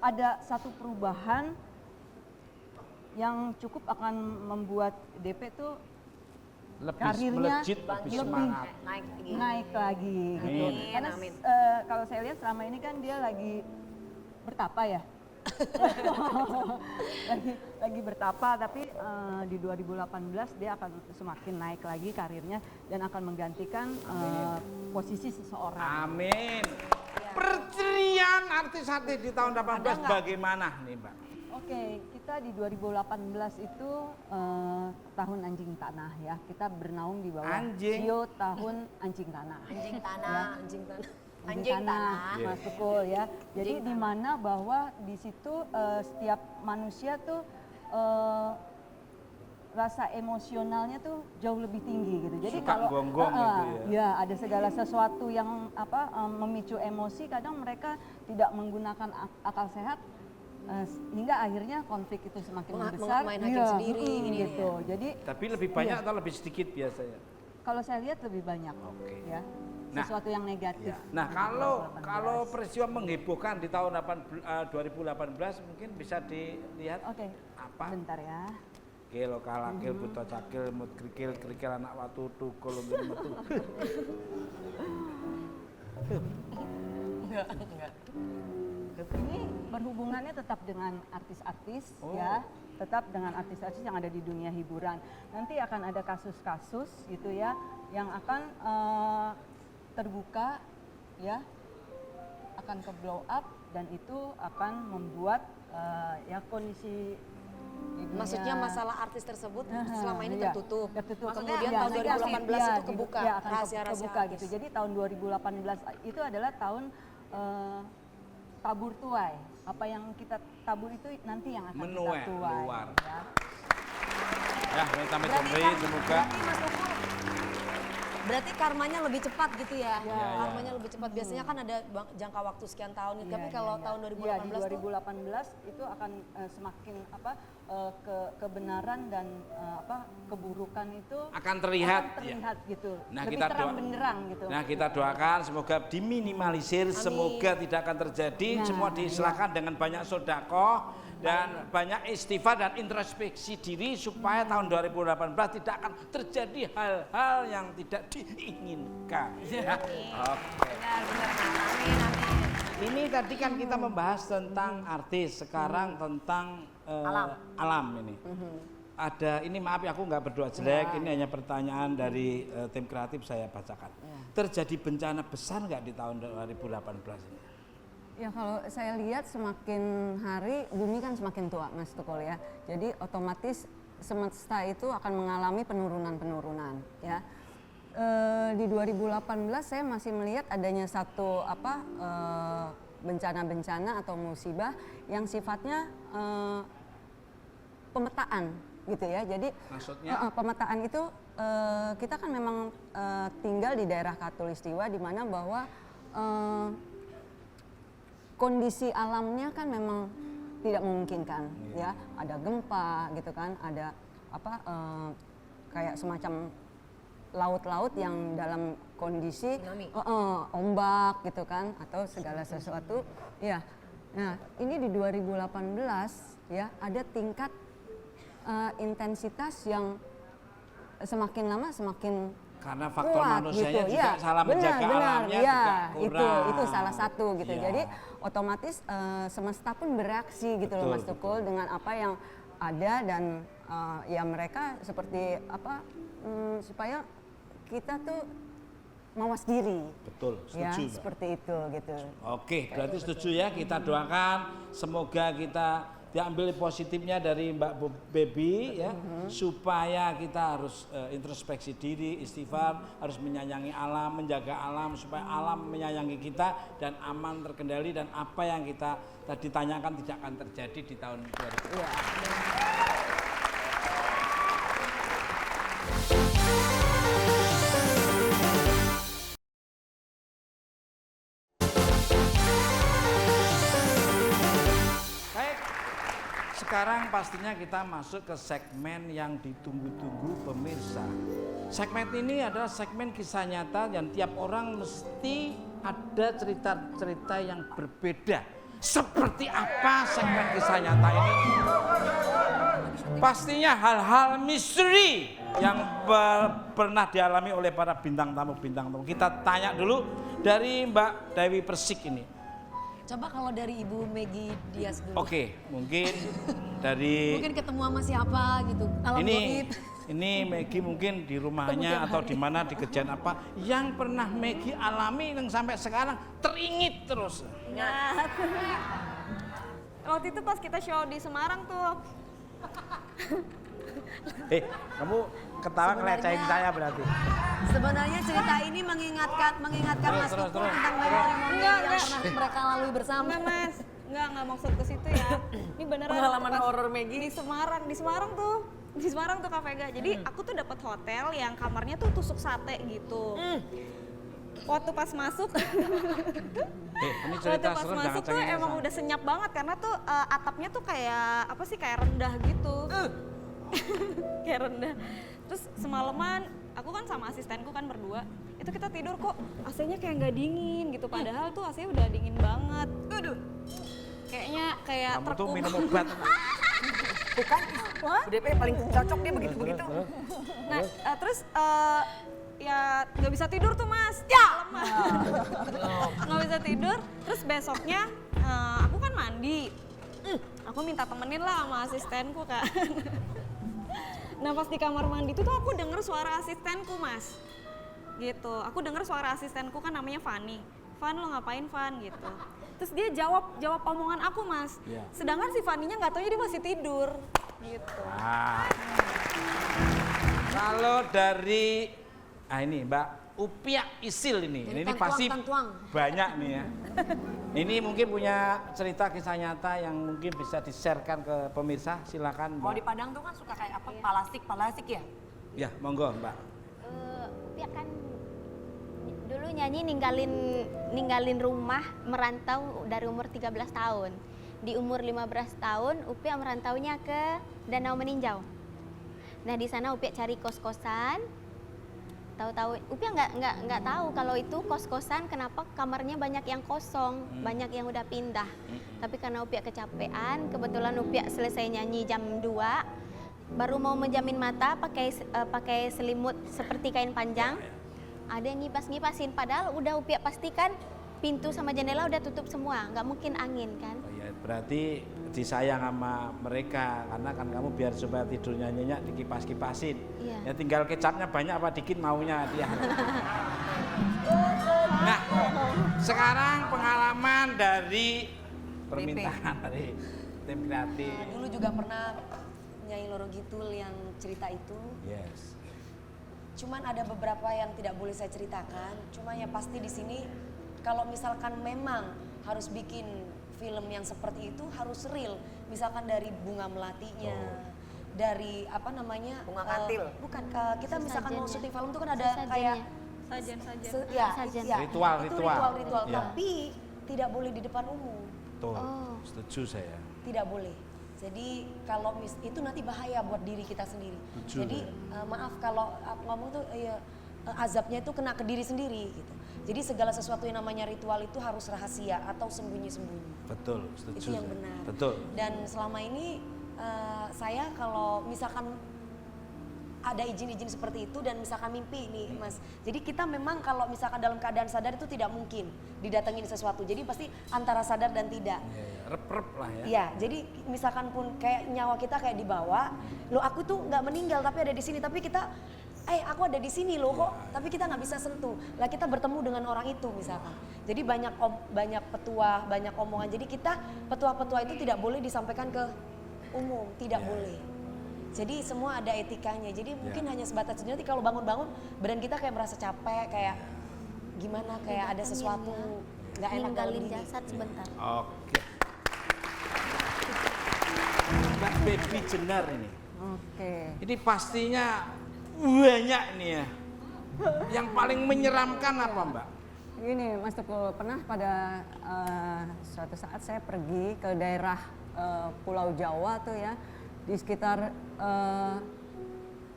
ada satu perubahan yang cukup akan membuat DP tuh lebih karirnya melejit, lebih lebih semangat. naik lagi gitu. Amin, Karena amin. kalau saya lihat selama ini kan dia lagi bertapa ya. lagi bertapa, tapi di 2018 dia akan semakin naik lagi karirnya dan akan menggantikan posisi seseorang. Amin. Perceriaan artis-artis di tahun 18 bagaimana nih Mbak? Oke, kita di 2018 itu tahun anjing tanah ya. Kita bernaung di bawah Anjing. Sio tahun anjing tanah. Anjing tanah, Ya. anjing tanah. Anjing tanah, Mas Tukul ya. Jadi Anjing di mana bahwa di situ setiap manusia tuh rasa emosionalnya tuh jauh lebih tinggi gitu. Jadi Suka kalau gonggong gitu ya ada segala sesuatu yang memicu emosi, kadang mereka tidak menggunakan akal sehat hingga akhirnya konflik itu semakin membesar. Main hakim sendiri gini gitu. Jadi Tapi lebih banyak atau lebih sedikit biasanya? kalau saya lihat lebih banyak ya. Nah, Sesuatu yang negatif. Nah, kalau peristiwa menghebohkan di tahun 2018 mungkin bisa dilihat Oke. apa? Bentar ya. Kil kalakil buta cakil mut krikil krikil anak watu tukul metu. Enggak. Ini berhubungannya tetap dengan artis-artis ya, tetap dengan artis-artis yang ada di dunia hiburan. Nanti akan ada kasus-kasus gitu ya yang akan terbuka ya, akan ke blow up dan itu akan membuat ya kondisi di dunia- Maksudnya masalah artis tersebut selama ini iya, tertutup. tertutup. Kemudian Ya, tahun negatif, 2018 ya, itu kebuka ya, akan rahasia-rahasia kebuka artis. gitu. Jadi tahun 2018 itu adalah tahun tabur tuai. Apa yang kita tabur itu nanti yang akan Menuai, kita tuai. keluar. Ya. Ya, kita Jomri semoga Berarti Mas Tukul, berarti karmanya lebih cepat gitu ya? Ya. Karmanya lebih cepat. Biasanya kan ada jangka waktu sekian tahun. Iya, Tapi iya, kalau iya. tahun Iya, 2018 di tuh 2018 itu akan semakin kebenaran dan keburukan itu akan terlihat, akan terlihat gitu. Nah, lebih kita terang benderang gitu. Nah, kita doakan semoga diminimalisir, semoga tidak akan terjadi, Nah, semua diserahkan dengan banyak sedekah dan banyak istighfar dan introspeksi diri supaya tahun 2018 tidak akan terjadi hal-hal yang tidak diinginkan. Ya. Oke. benar-benar. Amin, amin. Ini tadi kan kita membahas tentang artis, sekarang tentang alam ini. Ada ini, maaf ya aku nggak berdoa jelek, ini hanya pertanyaan dari tim kreatif saya bacakan. Terjadi bencana besar nggak di tahun 2018 ini? Ya kalau saya lihat semakin hari bumi kan semakin tua Mas Tukul ya. Jadi otomatis semesta itu akan mengalami penurunan-penurunan ya. Di 2018 saya masih melihat adanya satu bencana-bencana atau musibah yang sifatnya pemetaan gitu ya. Jadi maksudnya pemetaan itu kita kan memang tinggal di daerah Khatulistiwa di mana bahwa kondisi alamnya kan memang tidak memungkinkan ya. Ada gempa gitu kan, ada kayak semacam laut-laut yang dalam kondisi ombak gitu kan atau segala sesuatu ya. Nah, ini di 2018 ya ada tingkat intensitas yang semakin lama semakin karena faktor kuat, manusianya gitu. juga salah menjaga alamnya ya, juga kurang. itu salah satu gitu. Ya. Jadi otomatis semesta pun bereaksi gitu loh Mas Tukul dengan apa yang ada dan ya mereka seperti supaya kita tuh mawas diri. Betul, Ya, setuju. Mbak. seperti itu gitu. Oke, berarti setuju ya, kita doakan semoga kita diambil positifnya dari Mbak Baby ya, supaya kita harus introspeksi diri, istighfar, harus menyayangi alam, menjaga alam supaya alam menyayangi kita dan aman, terkendali, dan apa yang kita tadi tanyakan tidak akan terjadi di tahun 2020. Iya. Sekarang pastinya kita masuk ke segmen yang ditunggu-tunggu pemirsa. Segmen ini adalah segmen kisah nyata dan tiap orang mesti ada cerita-cerita yang berbeda. Seperti apa segmen kisah nyata ini? Pastinya hal-hal misteri yang pernah dialami oleh para bintang tamu. Kita tanya dulu dari Mbak Dewi Persik ini. Coba kalau dari Ibu Meggy Dias dulu. Oke, mungkin dari Mungkin ketemu sama siapa gitu. Alam gaib. ini Meggy mungkin di rumahnya atau di mana di kejadian apa yang pernah Meggy alami yang sampai sekarang teringit terus. Ingat. Waktu itu pas kita show di Semarang tuh. Kamu ketawa ngelecehin saya berarti. Sebenarnya cerita ini mengingatkan Mas Terus. Tukul tentang memori-memori yang pernah mereka lalui bersama. Enggak Mas, enggak maksud ke situ ya. Ini beneran Pengalaman pas horor Meggy. Di Semarang tuh Kak Vega. Jadi aku tuh dapat hotel yang kamarnya tuh tusuk sate gitu. Waktu pas masuk, Ini waktu cerita pas serem masuk tuh jangan emang udah senyap banget karena tuh atapnya tuh kayak apa sih kayak rendah gitu. Kayak rendah. Terus semalaman aku kan sama asistenku kan berdua. Itu kita tidur kok AC-nya kayak nggak dingin gitu. Padahal tuh AC-nya udah dingin banget. Aduh. Kayaknya kayak Kamu tuh minum obat. Bukan? UDP paling cocok dia begitu-begitu. Nah, terus ya nggak bisa tidur tuh Mas. Ya. Nggak bisa tidur. Terus besoknya aku kan mandi. Aku minta temenin lah sama asistenku kan. Nah pas di kamar mandi itu tuh aku denger suara asistenku Mas. Gitu. Aku denger suara asistenku kan namanya Fanny. Van lo ngapain Van gitu. Terus dia jawab omongan aku Mas. Iya. Sedangkan si Fanny-nya nggak taunya dia masih tidur. Gitu. Nah, kalau dari ini Mbak Upia Isil ini pasti Tantuang. banyak nih ya. Ini mungkin punya cerita kisah nyata yang mungkin bisa di-sharekan ke pemirsa, silakan Kalau Mbak. di Padang tuh kan suka kayak apa? Palasik ya? Ya, monggo Mbak. Upia kan dulu nyanyi ninggalin rumah merantau dari umur 13 tahun. Di umur 15 tahun Upia merantaunya ke Danau Meninjau. Nah di sana Upia cari kos-kosan. Tahu-tahu Upia nggak tahu kalau itu kos-kosan kenapa kamarnya banyak yang kosong, banyak yang udah pindah. Tapi karena Upia kecapean, kebetulan Upia selesai nyanyi jam 2, baru mau menjamin mata pakai selimut seperti kain panjang. Ada yang ngipas-ngipasin, padahal udah Upia pastikan pintu sama jendela udah tutup semua, nggak mungkin angin kan. Oh ya, berarti disayang sama mereka karena kan kamu biar supaya tidurnya nyenyak dikipas-kipasin. Iya. Ya tinggal kecapnya banyak apa dikit maunya dia. Nah, sekarang pengalaman dari permintaan dari tim kreatif. Dulu juga pernah nyanyi Loro Gitul yang cerita itu. Yes. Cuman ada beberapa yang tidak boleh saya ceritakan. Cuma yang pasti di sini kalau misalkan memang harus bikin film yang seperti itu harus real. Misalkan dari bunga melatinya, dari apa namanya? Bunga katil. Bukan, kita misalkan mau Sesajennya. syuting film itu kan ada Sesajennya. kayak Sajen-sajen. ya, Sajen. ya, Ritual. itu ritual. Ya. Tapi tidak boleh di depan umum. Betul. Oh. Setuju saya. Tidak boleh. Jadi kalau itu nanti bahaya buat diri kita sendiri. Setuju, Jadi maaf kalau aku ngomong tuh azabnya itu kena ke diri sendiri gitu. Jadi segala sesuatu yang namanya ritual itu harus rahasia atau sembunyi-sembunyi. Betul, setuju. Itu yang saya. benar. Betul. Dan selama ini saya kalau misalkan ada izin-izin seperti itu dan misalkan mimpi nih Mas. Jadi kita memang kalau misalkan dalam keadaan sadar itu tidak mungkin didatengin sesuatu. Jadi pasti antara sadar dan tidak. Ya, ya. Rep-rep lah ya. Iya, jadi misalkan pun kayak nyawa kita kayak dibawa, loh aku tuh nggak meninggal tapi ada di sini, tapi kita, aku ada di sini loh kok, tapi kita nggak bisa sentuh. Lah kita bertemu dengan orang itu misalkan. Jadi banyak petuah, banyak omongan. Jadi kita petuah-petuah itu tidak boleh disampaikan ke umum, tidak boleh. Jadi semua ada etikanya. Jadi mungkin hanya sebatas itu. Nanti kalau bangun-bangun badan kita kayak merasa capek, kayak gimana, kayak ada sesuatu nggak enak dalam Ninggalin diri. jasad sebentar. Oke. Mbak Baby Jenar ini. Oke. Ini pastinya banyak nih ya. Yang paling menyeramkan apa Mbak? Gini Mas Tukul, pernah pada suatu saat saya pergi ke daerah Pulau Jawa tuh ya, di sekitar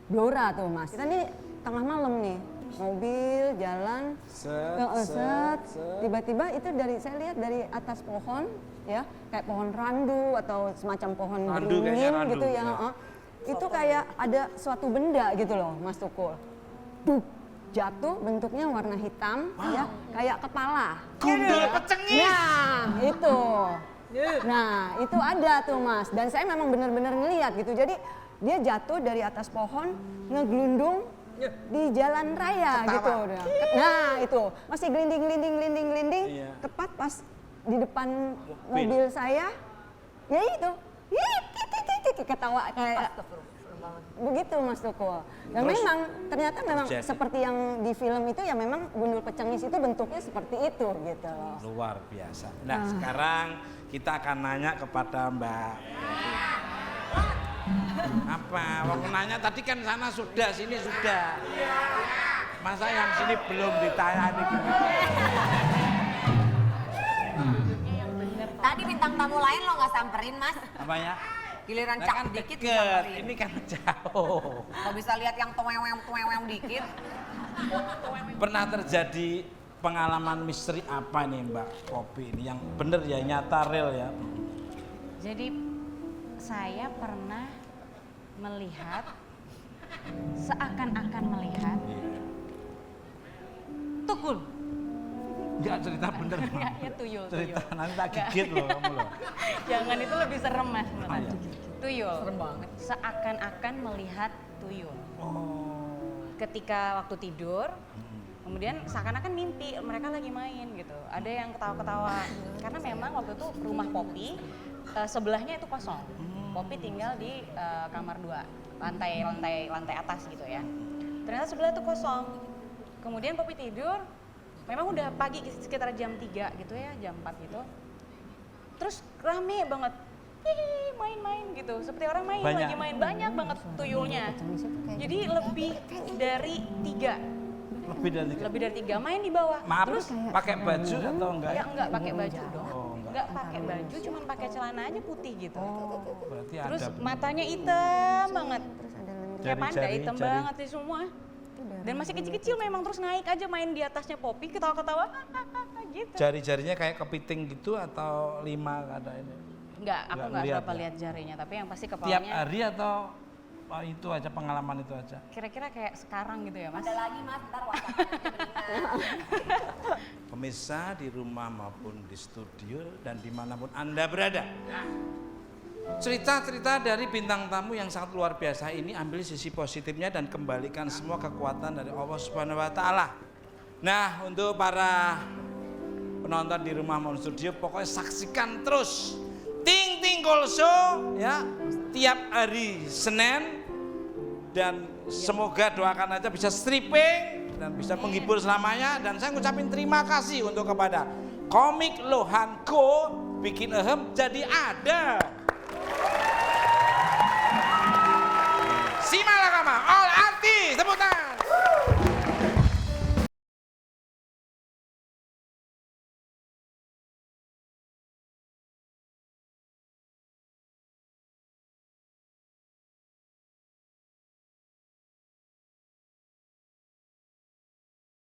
Blora tuh Mas. Kita nih tengah malam nih, mobil jalan, Set. tiba-tiba itu saya lihat dari atas pohon ya, kayak pohon randu atau semacam pohon Randu kayaknya beringin randu, gitu ya. ya. Itu kayak ada suatu benda gitu loh Mas Tukul. Duh, jatuh bentuknya warna hitam ya, kayak kepala. Gundul pecengis. Nah, itu. Nah, itu ada tuh Mas. Dan saya memang benar-benar ngeliat gitu. Jadi dia jatuh dari atas pohon, ngeglundung di jalan raya Ketawa. gitu. Nah, itu masih gelinding. Iya. Tepat pas di depan mobil saya, ya itu. Ketawa kayak begitu Mas Tukul. Dan Terus memang ternyata memang terjadi. seperti yang di film itu ya memang gundul pecengis itu bentuknya seperti itu gitu loh. Luar biasa. Nah, sekarang kita akan nanya kepada Mbak. Apa? Waktu nanya tadi kan sana sudah, sini sudah. Masa yang sini belum ditayani gini? Tadi bintang tamu lain lo nggak samperin Mas, Apa ya? giliran Nah, cakep kan dikit deket, disamperin. ini kan jauh. Nggak bisa lihat yang tuweweng dikit. Pernah terjadi pengalaman misteri apa nih Mbak Popi ini yang bener ya, nyata real ya? Jadi saya pernah melihat, seakan-akan melihat tukul. Enggak cerita bener Mbak. Ya tuyul, Cerita tuyul. nanti tak gigit loh kamu loh. Jangan, itu lebih serem Mas. Oh, iya. Tuyul. Serem banget. Seakan-akan melihat tuyul. Ketika waktu tidur, kemudian seakan-akan mimpi mereka lagi main gitu. Ada yang ketawa-ketawa. Karena memang waktu itu rumah Popi sebelahnya itu kosong. Popi tinggal di kamar 2, lantai atas gitu ya. Ternyata sebelah itu kosong. Kemudian Popi tidur, memang udah pagi sekitar jam 3 gitu ya, jam 4 gitu. Terus rame banget. Hihi, main-main gitu. Seperti orang main, Banyak. lagi main, banyak banget tuyulnya. Jadi lebih dari 3. Lebih dari 3 main di bawah. Maaf, Terus pakai baju atau enggak? ya enggak pakai baju dong. Oh, enggak. Enggak pakai baju, cuman pakai celana aja putih gitu. Berarti Terus ada matanya hitam banget. Kayak panda, Jari-jari, hitam jari. banget sih semua. Dan masih kecil-kecil memang, terus naik aja main di atasnya Popi, ketawa-ketawa gitu. jari-jarinya kayak kepiting gitu atau 5 ada ini? Enggak, aku Enggak enggak ngeliat berapa ya? lihat jarinya, tapi yang pasti Tiap kepalanya hari atau itu aja, pengalaman itu aja? kira-kira kayak sekarang gitu ya Mas. Ada lagi Mas, ntar WhatsApp-nya Pemirsa di rumah maupun di studio dan dimanapun Anda berada. Cerita-cerita dari bintang tamu yang sangat luar biasa ini, ambil sisi positifnya dan kembalikan semua kekuatan dari Allah Subhanahu wa Ta'ala. Nah, untuk para penonton di rumah maupun studio, pokoknya saksikan terus Ting Ting Cool Show ya, tiap hari Senin, dan semoga doakan aja bisa stripping dan bisa menghibur selamanya. Dan saya ngucapin terima kasih untuk kepada Komik Lohanko, bikin ehem jadi ada. Simalakama all